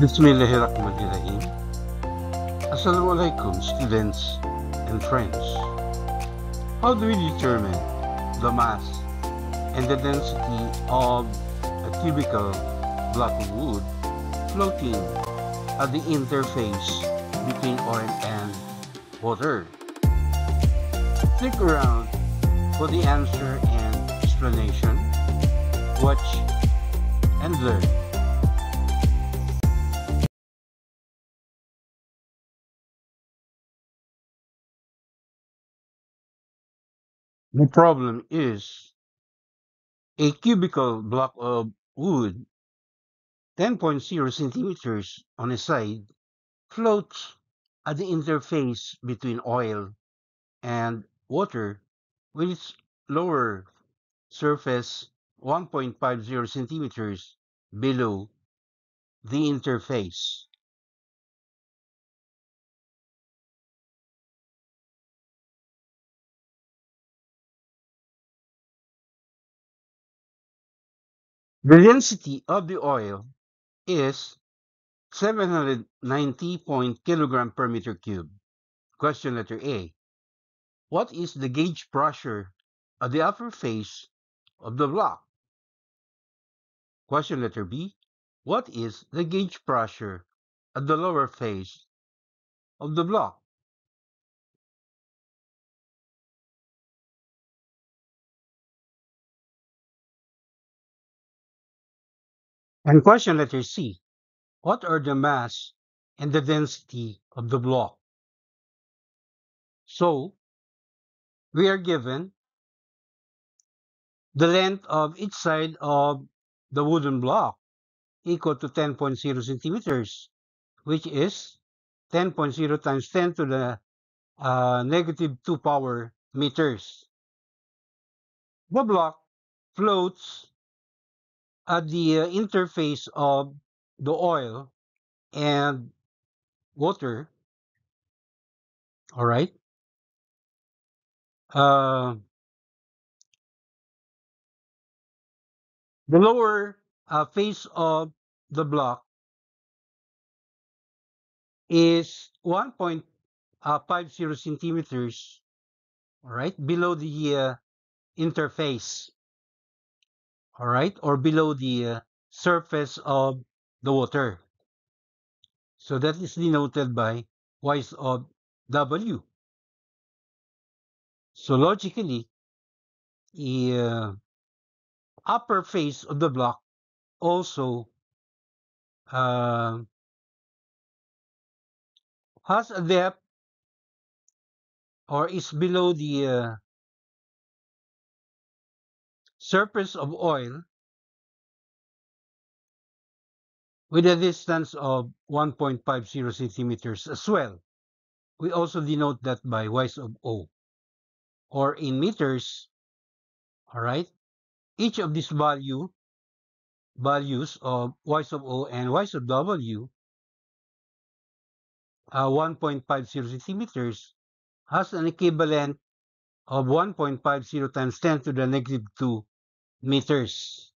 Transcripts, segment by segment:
Bismillahirrahmanirrahim. Assalamualaikum, students and friends. How do we determine the mass and the density of a cubical block of wood floating at the interface between oil and water? Stick around for the answer and explanation. Watch and learn. The problem is a cubical block of wood 10.0 centimeters on a side floats at the interface between oil and water with its lower surface 1.50 centimeters below the interface. The density of the oil is 790 kilogram per meter cube. Question letter A. What is the gauge pressure at the upper face of the block? Question letter B. What is the gauge pressure at the lower face of the block? And question letter C. What are the mass and the density of the block? So, we are given the length of each side of the wooden block equal to 10.0 centimeters, which is 10.0 times 10 to the negative 2 power meters. The block floats at the interface of the oil and water. All right. Uh, the lower face of the block is 1.50 centimeters, all right, below the interface, all right, or below the surface of the water. So that is denoted by y of W. So logically, the upper face of the block also uh, has a depth or is below the surface of oil with a distance of 1.50 centimeters as well. We also denote that by y of O. Or in meters, all right, each of these values of y of O and y of W, 1.50 centimeters, has an equivalent of 1.50 times 10 to the negative 2 meters.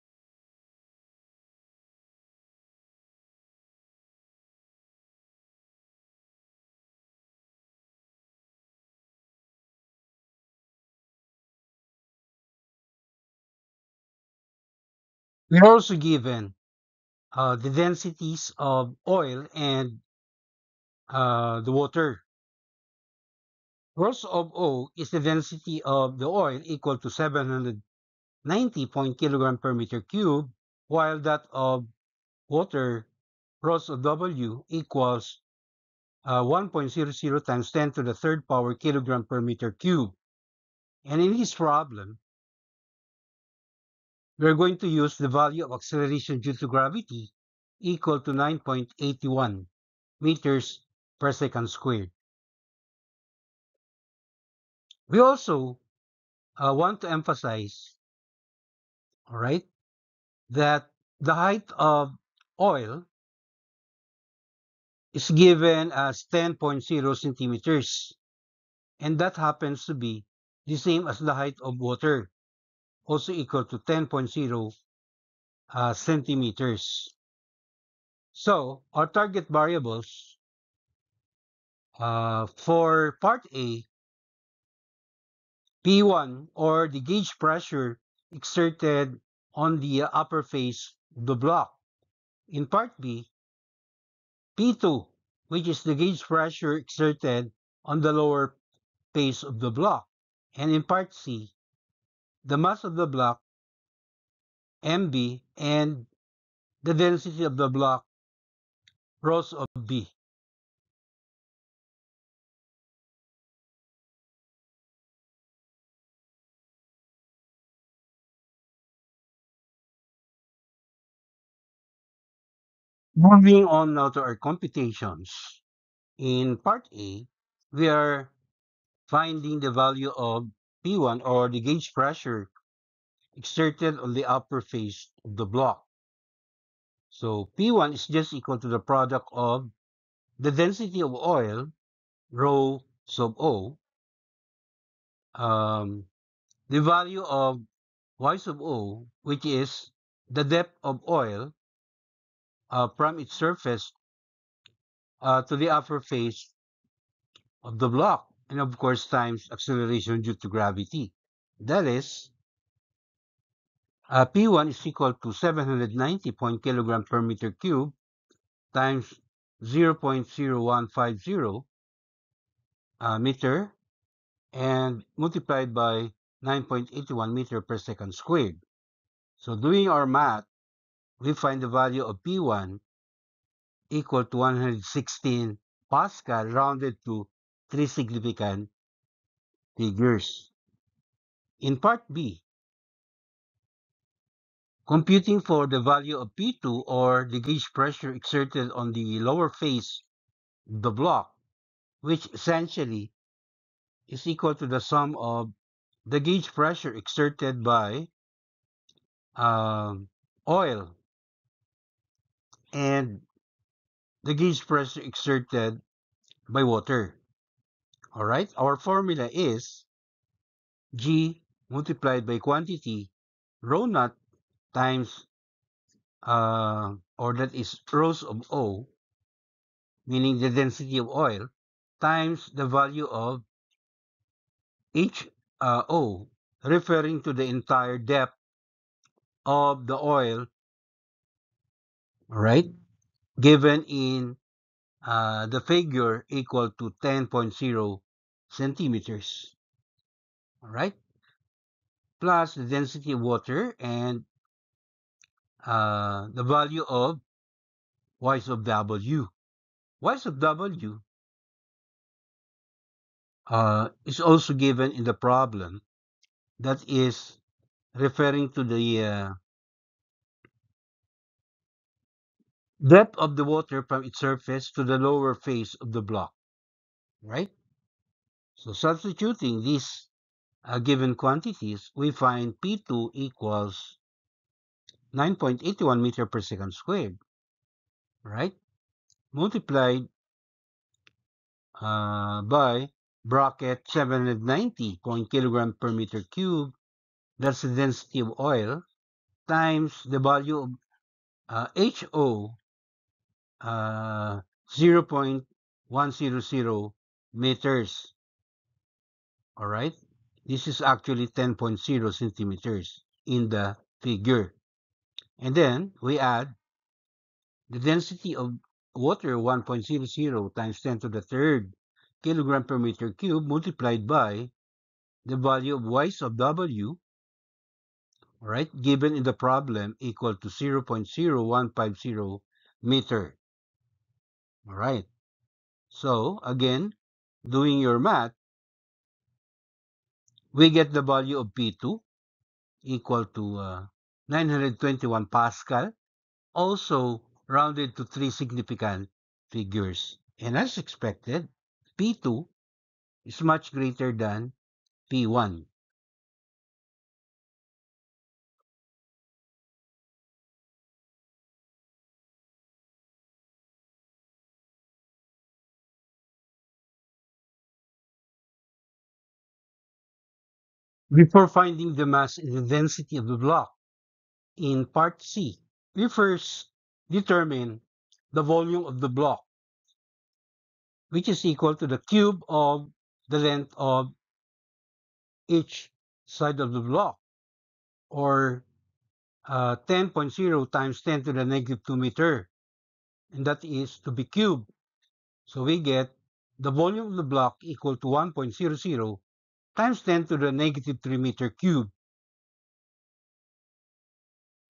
We are also given the densities of oil and the water. Rho of O is the density of the oil equal to 790 kilogram per meter cube, while that of water, Rho of W, equals 1.00 times 10 to the third power kilogram per meter cube. And in this problem, we're going to use the value of acceleration due to gravity equal to 9.81 meters per second squared. We also want to emphasize, all right, that the height of oil is given as 10.0 centimeters, and that happens to be the same as the height of water, also equal to 10.0 centimeters. So our target variables for part A, P1 or the gauge pressure exerted on the upper face of the block. In part B, P2, which is the gauge pressure exerted on the lower face of the block. And in part C, the mass of the block, MB, and the density of the block, rhos of B. Moving on now to our computations. In part A, we are finding the value of P1 or the gauge pressure exerted on the upper face of the block. So P1 is just equal to the product of the density of oil, rho sub O, um, the value of Y sub O, which is the depth of oil from its surface to the upper face of the block, and of course times acceleration due to gravity. That is, P1 is equal to 790 kilogram per meter cube times 0.0150 meter and multiplied by 9.81 meter per second squared. So doing our math, we find the value of P1 equal to 116 Pascal rounded to three significant figures. In part B, computing for the value of P2 or the gauge pressure exerted on the lower face of the block, which essentially is equal to the sum of the gauge pressure exerted by oil and the gauge pressure exerted by water. All right, our formula is G multiplied by quantity rho naught times, or that is rhos of O, meaning the density of oil, times the value of HO, referring to the entire depth of the oil, right, given in the figure equal to 10.0 centimeters, all right, plus the density of water and the value of Y sub W. Y sub W is also given in the problem, that is referring to the depth of the water from its surface to the lower face of the block, right? So substituting these given quantities, we find P2 equals 9.81 meter per second squared, right? Multiplied by bracket 790 kilogram per meter cube, that's the density of oil, times the value of HO, 0.100 meters, all right? This is actually 10.0 centimeters in the figure. And then we add the density of water, 1.00 times 10 to the third kilogram per meter cube, multiplied by the value of Y sub W, right, given in the problem, equal to 0.0150 meter. All right. So again, doing your math, we get the value of P2 equal to 921 Pascal, also rounded to three significant figures. And as expected, P2 is much greater than P1. Before finding the mass and the density of the block in part C, we first determine the volume of the block, which is equal to the cube of the length of each side of the block, or 10.0 times 10 to the negative 2 meter, and that is to be cubed. So we get the volume of the block equal to 1.00 times 10 to the negative 3 meter cubed.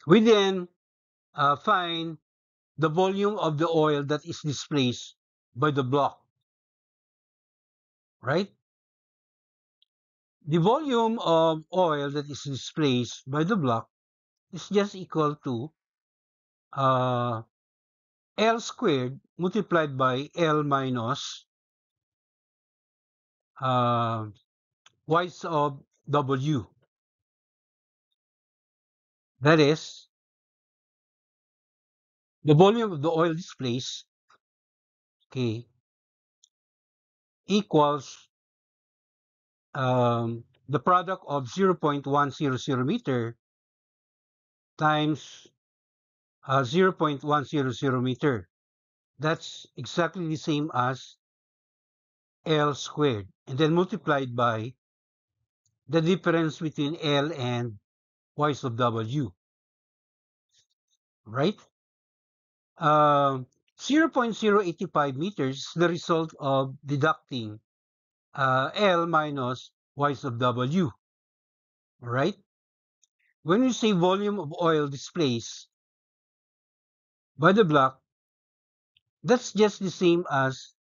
We then find the volume of the oil that is displaced by the block, right? The volume of oil that is displaced by the block is just equal to uh, L squared multiplied by L minus uh, Y of W. That is, the volume of the oil displaced, okay, equals the product of 0.100 meter times 0.100 meter. That's exactly the same as L squared, and then multiplied by the difference between L and Y sub W, right? Um, 0.085 meters is the result of deducting L minus Y sub W, right? When we say volume of oil displaced by the block, that's just the same as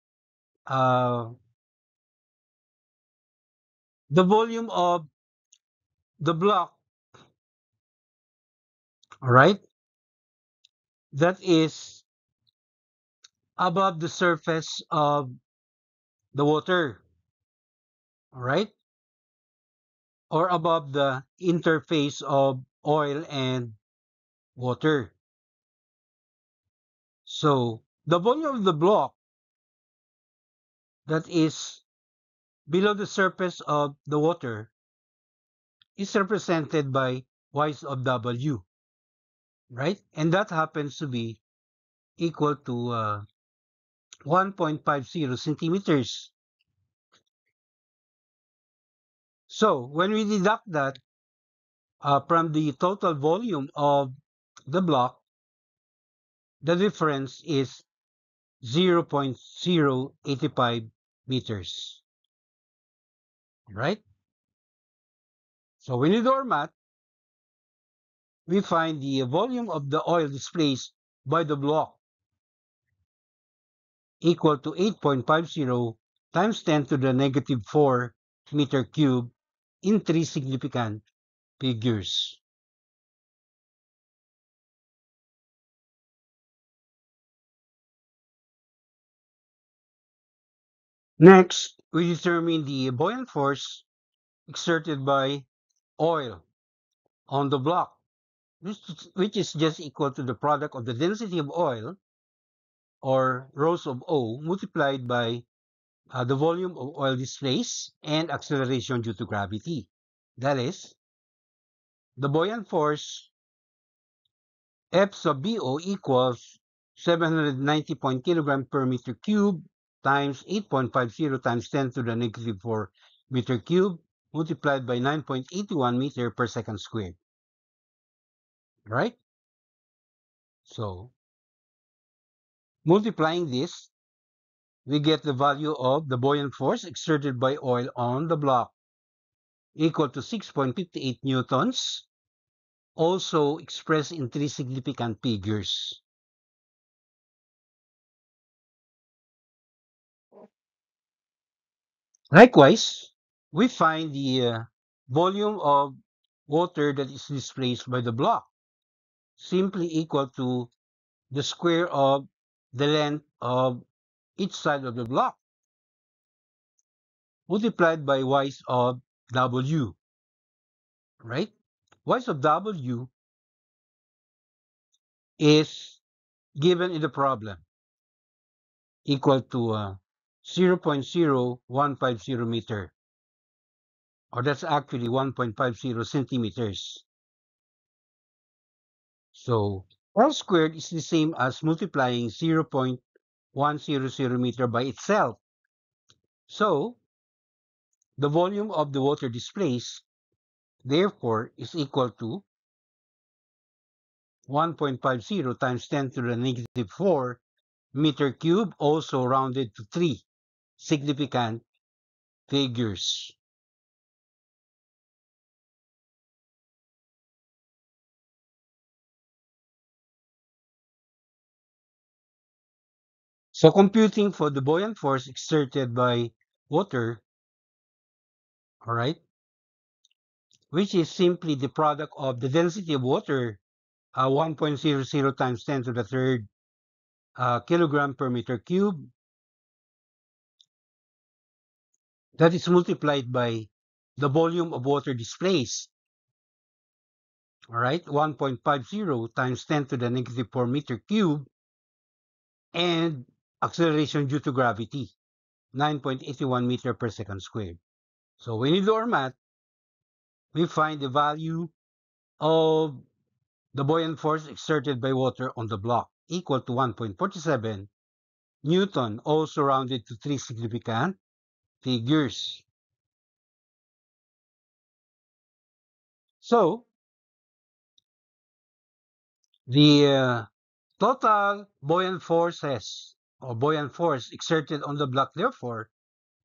uh, the volume of the block, all right? That is above the surface of the water, all right? Or above the interface of oil and water. So the volume of the block that is below the surface of the water is represented by Y of W, right? And that happens to be equal to 1.50 centimeters. So when we deduct that from the total volume of the block, the difference is 0.085 meters, right? So when we do our math, we find the volume of the oil displaced by the block equal to 8.50 times 10 to the negative 4 meter cube in three significant figures. Next, we determine the buoyant force exerted by oil on the block, which is just equal to the product of the density of oil, or rhos of O, multiplied by the volume of oil displaced and acceleration due to gravity. That is, the buoyant force F sub BO equals 790 kilogram per meter cube times 8.50 times 10 to the negative 4 meter cube multiplied by 9.81 meter per second squared. Right? So, multiplying this, we get the value of the buoyant force exerted by oil on the block equal to 6.58 newtons, also expressed in three significant figures. Likewise, we find the volume of water that is displaced by the block, simply equal to the square of the length of each side of the block, multiplied by y of W, right? Y of W is given in the problem, equal to 0.0150 meter, or that's actually 1.50 centimeters. So L squared is the same as multiplying 0.100 meter by itself. So, the volume of the water displaced, therefore, is equal to 1.50 times 10 to the negative 4 meter cube, also rounded to 3 significant figures. So computing for the buoyant force exerted by water, all right, which is simply the product of the density of water, 1.00 times 10 to the third kilogram per meter cube, that is multiplied by the volume of water displaced, all right, 1.50 times 10 to the negative 4 meter cube, and acceleration due to gravity, 9.81 meter per second squared. So when you do our math, we find the value of the buoyant force exerted by water on the block equal to 1.47 Newton, also rounded to 3 significant figures. So the total buoyant forces or buoyant force exerted on the block, therefore,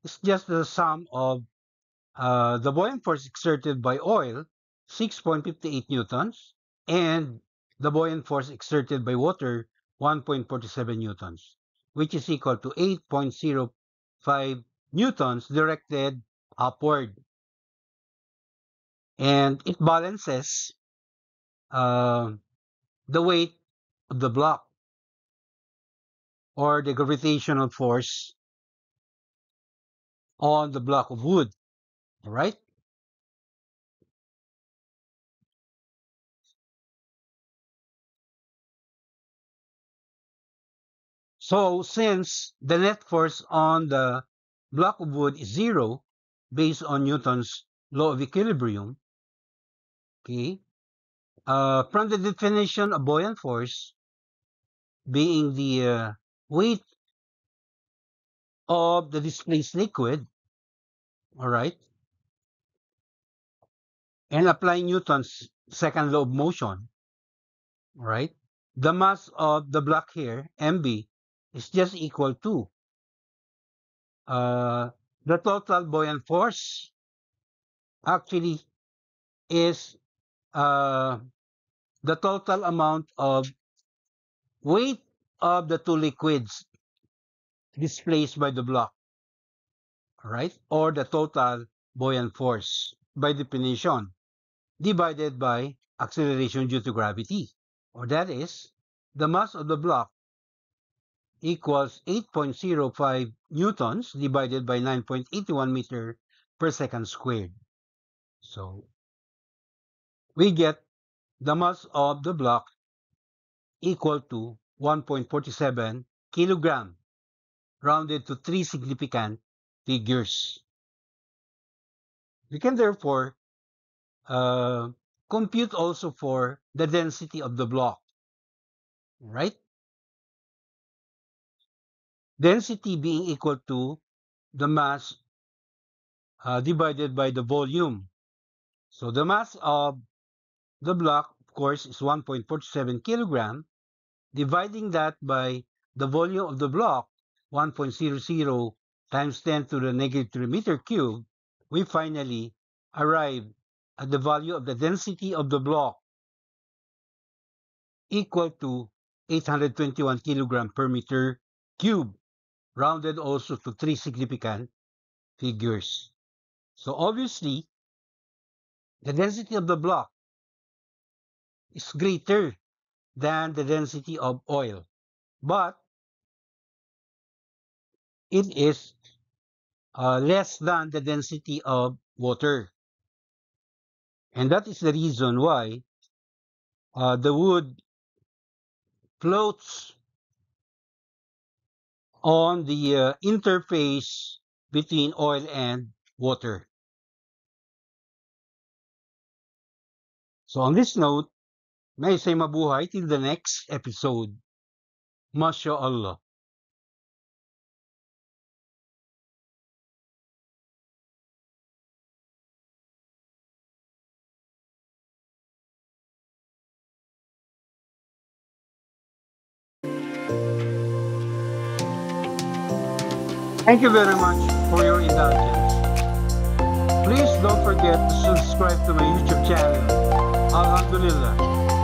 is just the sum of the buoyant force exerted by oil, 6.58 newtons, and the buoyant force exerted by water, 1.47 newtons, which is equal to 8.05 newtons directed upward. And it balances uh, the weight of the block or the gravitational force on the block of wood. All right. So since the net force on the block of wood is zero, based on Newton's law of equilibrium, okay, from the definition of buoyant force being the weight of the displaced liquid, all right, and applying Newton's second law of motion, all right, the mass of the block here, mb, is just equal to uh, the total buoyant force actually is uh, the total amount of weight of the two liquids displaced by the block, right? Or the total buoyant force by definition, divided by acceleration due to gravity. Or that is, the mass of the block equals 8.05 newtons divided by 9.81 meter per second squared. So we get the mass of the block equal to 1.47 kilogram, rounded to 3 significant figures. We can therefore uh, compute also for the density of the block, right? Density being equal to the mass divided by the volume. So the mass of the block, of course, is 1.47 kilogram. Dividing that by the volume of the block, 1.00 times 10 to the negative 3 meter cube, we finally arrive at the value of the density of the block equal to 821 kilogram per meter cube, rounded also to 3 significant figures. So obviously, the density of the block is greater than the density of oil, but it is less than the density of water. And that is the reason why the wood floats on the interface between oil and water. So on this note, May say mabuhay till the next episode. Masya Allah. Thank you very much for your indulgence. Please don't forget to subscribe to my YouTube channel. Alhamdulillah.